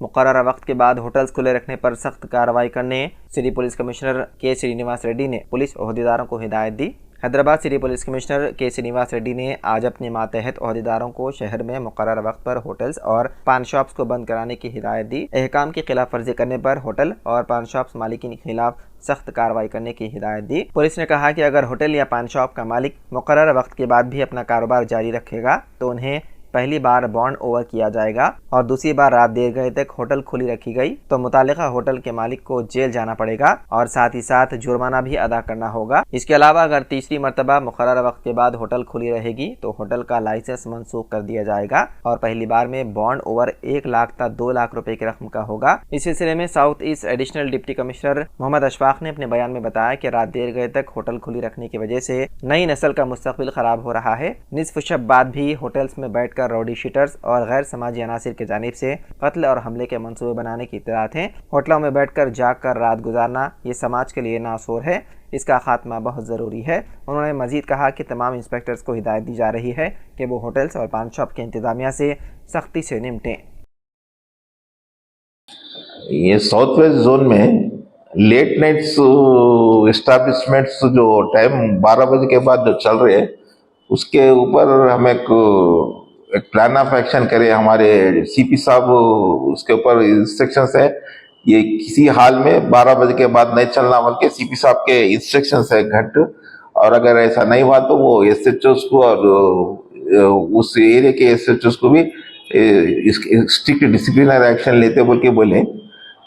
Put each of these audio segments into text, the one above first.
मुकर्रर वक्त के बाद होटल्स खुले रखने पर सख्त कार्रवाई करने सिटी पुलिस कमिश्नर के श्रीनिवास रेड्डी ने पुलिस ओहदेदारों को हिदायत दी। हैदराबाद सिटी पुलिस कमिश्नर के श्रीनिवास रेड्डी ने आज अपने मातहत ओहदेदारों को शहर में मुकर्रर वक्त पर होटल्स और पान शॉप्स को बंद कराने की हिदायत दी। अहकाम की खिलाफ वर्जी करने पर होटल और पान शॉप्स मालिकीन के खिलाफ सख्त कार्रवाई करने की हिदायत दी। पुलिस ने कहा कि अगर होटल या पान शॉप का मालिक मुकर्रर वक्त के बाद भी अपना कारोबार जारी रखेगा तो उन्हें पहली बार बॉन्ड ओवर किया जाएगा और दूसरी बार रात देर गए तक होटल खुली रखी गई तो मुतालिका होटल के मालिक को जेल जाना पड़ेगा और साथ ही साथ जुर्माना भी अदा करना होगा। इसके अलावा अगर तीसरी मरतबा मुकर्रर वक्त के बाद होटल खुली रहेगी तो होटल का लाइसेंस मनसूख कर दिया जाएगा और पहली बार में बॉन्ड ओवर 1 लाख तक 2 लाख रुपए की रकम का होगा। इस सिलसिले में south east additional deputy commissioner Mohammad Ashfaq ने अपने बयान में बताया कि रात देर गए तक होटल खुली रखने की वजह से नई नस्ल का मुस्तकबिल खराब हो रहा है। निसफ शब बाद भी होटल्स में बैठकर रौडी शीटर्स और गैर समाजी अनासिर की जानिब से कत्ल और हमले के मंसूबे बनाने की इत्तलात हैं। होटलों में बैठकर जाकर रात गुजारना ये समाज के लिए नासूर है, इसका खात्मा बहुत ज़रूरी है। उन्होंने मजीद कहा कि तमाम इंस्पेक्टर्स को हिदायत दी जा रही है कि वो होटल्स और पान शॉप के इंतजामिया से सख्ती से निपटें। ये साउथ वेस्ट जोन में लेट नाइट्स एस्टैब्लिशमेंट्स जो टाइम 12 बजे के बाद जो चल रहे हैं उसके ऊपर हम एक प्लान ऑफ एक्शन करें। हमारे सीपी साहब उसके ऊपर इंस्ट्रक्शंस है, ये किसी हाल में 12 बजे के बाद नहीं चलना बल्कि सीपी साहब के इंस्ट्रक्शंस है घट, और अगर ऐसा नहीं हुआ तो वो एसएचओस को और उस एरिया के एसएचओस को भी स्ट्रिक्ट डिसिप्लिनरी एक्शन लेते बोल के बोले।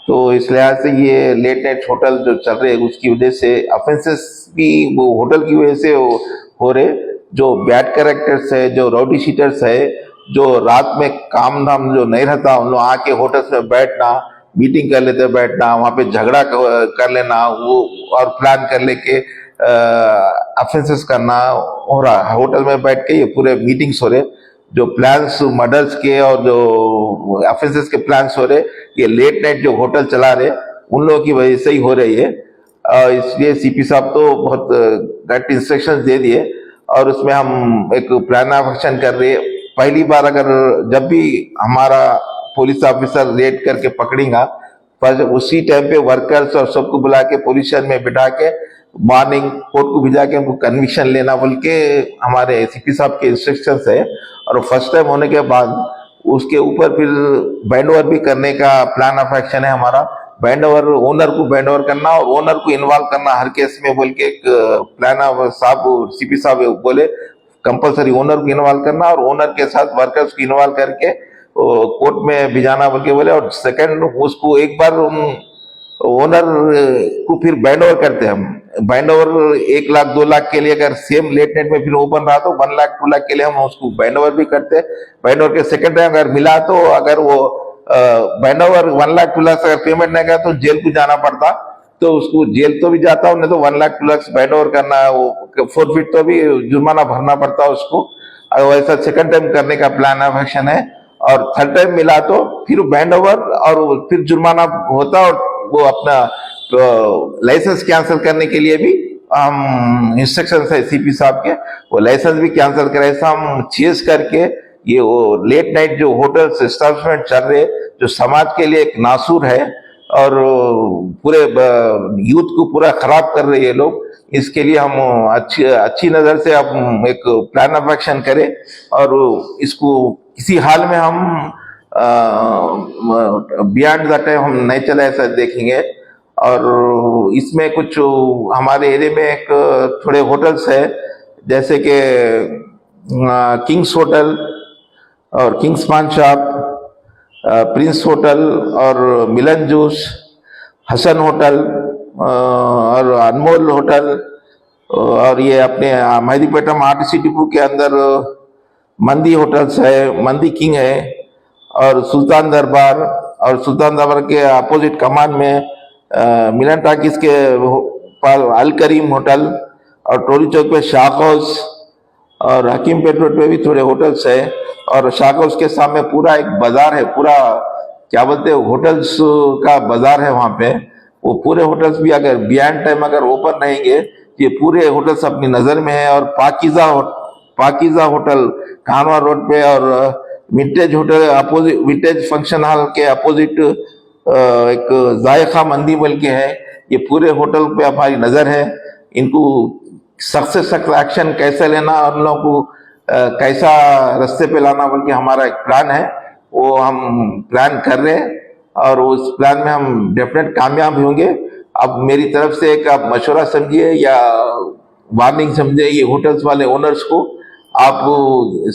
तो इस लिहाज से ये लेट नाइट होटल जो चल रहे हैं उसकी वजह से ऑफेंसेस भी वो होटल की वजह से हो रहे। जो बैड कैरेक्टर्स है, जो राउडी शीटर्स है, जो रात में काम धाम जो नहीं रहता उन लोग आके होटल्स में बैठना, मीटिंग कर लेते बैठना, वहां पे झगड़ा कर लेना वो और प्लान कर लेके ऑफेंसेस करना हो रहा है। होटल में बैठ के ये पूरे मीटिंग्स हो रहे, जो प्लान्स मर्डर्स के और जो ऑफेंसेस के प्लान्स हो रहे ये लेट नाइट जो होटल चला रहे उन लोगों की वजह से ही हो रही है। इसलिए सीपी साहब तो बहुत गट इंस्ट्रक्शंस दे दिए और उसमें हम एक प्लान ऑफ एक्शन कर रहे हैं। पहली बार अगर जब भी हमारा पुलिस ऑफिसर रेड करके पकड़ेगा पर उसी टाइम पे वर्कर्स और सबको बुला के पुलिस स्टेशन में बिठा के मॉर्निंग कोर्ट को भिजा के हमको कन्विक्शन लेना बोल के हमारे सीपी साहब के इंस्ट्रक्शंस है। और फर्स्ट टाइम होने के बाद उसके ऊपर फिर बैंड ओवर भी करने का प्लान ऑफ एक्शन है हमारा। बैंड ओवर ओनर को बैंड ओवर करना और ओनर को इन्वॉल्व करना हर केस में बोल के एक प्लान ऑफ साहब सीपी साहब बोले कंपलसरी ओनर को इन्वॉल्व करना और ओनर के साथ वर्कर्स को इन्वॉल्व करके कोर्ट में भिजाना बोल के बोले। और सेकंड उसको एक बार ओनर को फिर बैंड ओवर करते हैं हम। बैंड ओवर 1 लाख 2 लाख के लिए अगर सेम लेट नाइट में फिर ओपन रहा तो 1 लाख 2 लाख के लिए हम उसको बैंड ओवर भी करते हैं। बैंड ओवर के सेकंड टाइम अगर मिला तो अगर वो बैंड ओवर 1 लाख 2 लाख अगर पेमेंट नहीं किया तो जेल को जाना पड़ता, तो उसको जेल तो भी जाता नहीं तो 1 लाख 2 लाख बैंड ओवर करना वो फोरफिट तो भी जुर्माना भरना पड़ता उसको। वैसा सेकंड टाइम करने का प्लान ऑफ एक्शन है। और थर्ड टाइम मिला तो फिर बैंड ओवर और फिर जुर्माना होता और वो अपना लाइसेंस कैंसिल करने के लिए भी हम इंस्ट्रक्शन है सीपी साहब के, वो लाइसेंस भी कैंसिल करे। ऐसा हम चेज करके ये वो लेट नाइट जो होटल्स एस्टैब्लिशमेंट चल रहे जो समाज के लिए एक नासूर है और पूरे यूथ को पूरा खराब कर रहे हैं लोग, इसके लिए हम अच्छी नजर से हम एक प्लान ऑफ एक्शन करें और इसको किसी हाल में हम बियॉन्ड द टाइम हम नहीं चले ऐसा देखेंगे। और इसमें कुछ हमारे एरिया में एक थोड़े होटल्स है जैसे कि किंग्स होटल और किंग्स पान शॉप, प्रिंस होटल और मिलन जूस, हसन होटल और अनमोल होटल और ये अपने मेहदीपेटम आरटीसी डिपो के अंदर मंदी होटल्स है, मंदी किंग है और सुल्तान दरबार, और सुल्तान दरबार के अपोजिट कमान में मिलन टाकिस के पर अल करीम होटल और टोरी चौक पे शाख हाउस और हकीम पेट रोड पे भी थोड़े होटल्स है। और शाख हाउस के सामने पूरा एक बाजार है, पूरा क्या बोलते हैं होटल्स का बाजार है वहां पे। वो पूरे होटल्स भी अगर बियॉन्ड टाइम अगर ओपन रहेंगे ये पूरे होटल्स अपनी नजर में है। और पाकीजा होटल कानवा रोड पे और vintage hotel opposite, vintage function hall के अपोजिट एक जायका मंदी बोल के है। ये पूरे होटल पे हमारी नजर है। इनको सख्त से सख्त एक्शन कैसे लेना और उन लोगों को कैसा रास्ते पे लाना बोल के हमारा एक प्लान है, वो हम प्लान कर रहे हैं और उस प्लान में हम डेफिनेट कामयाब होंगे। अब मेरी तरफ से एक आप मशवरा समझिए या वार्निंग समझे ये होटल्स वाले ओनर्स को, आप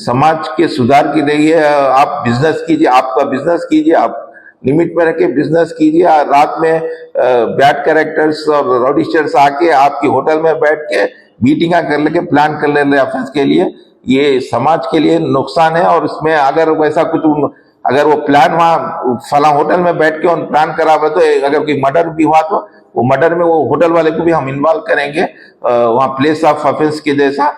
समाज के सुधार के लिए आप बिजनेस कीजिए, आपका बिजनेस कीजिए, आप लिमिट में रख के बिजनेस कीजिए। रात में बैड कैरेक्टर्स और रॉडिस्टर्स आके आपकी होटल में बैठ के मीटिंग कर लेके प्लान कर ले ऑफिस के लिए, ये समाज के लिए नुकसान है। और इसमें अगर वैसा कुछ अगर वो प्लान वहाँ फला होटल में बैठ के उन प्लान करा हुआ, तो अगर कोई मर्डर भी हुआ तो वो मर्डर में वो होटल वाले को भी हम इन्वॉल्व करेंगे वहाँ प्लेस ऑफ ऑफेंस के जैसा।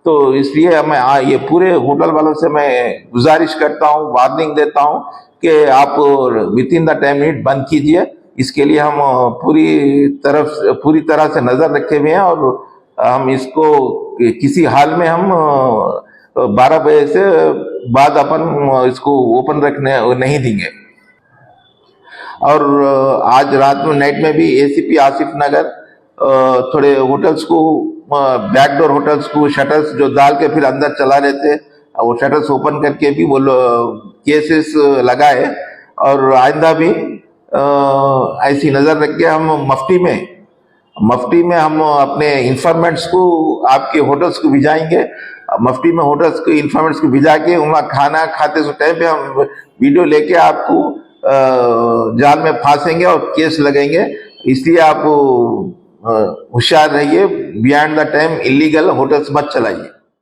तो इसलिए मैं ये पूरे होटल वालों से मैं गुजारिश करता हूँ, वार्निंग देता हूँ कि आप with in the time limit बंद कीजिए। इसके लिए हम पूरी तरह से नजर रखे हुए हैं और हम इसको किसी हाल में हम 12 बजे से बाद अपन इसको ओपन रखने नहीं देंगे। और आज रात में नाइट में भी एसीपी आसिफ नगर थोड़े होटल्स को बैकडोर होटल्स को शटर्स जो डाल के फिर अंदर चला लेते, वो शटर्स ओपन करके भी वो केसेस लगाए। और आइंदा भी ऐसी नजर रख के हम मफ्टी में हम अपने इंफॉर्मेंट्स को आपके होटल्स को भिजाएंगे। मफ्टी में होटल्स को इंफॉर्मेंट्स को भिजा के वहाँ खाना खाते टाइम पे हम वीडियो लेके आपको जाल में फांसेंगे और केस लगेंगे। इसलिए आप होशियार रहिए, beyond the time illegal hotels मत चलाइए।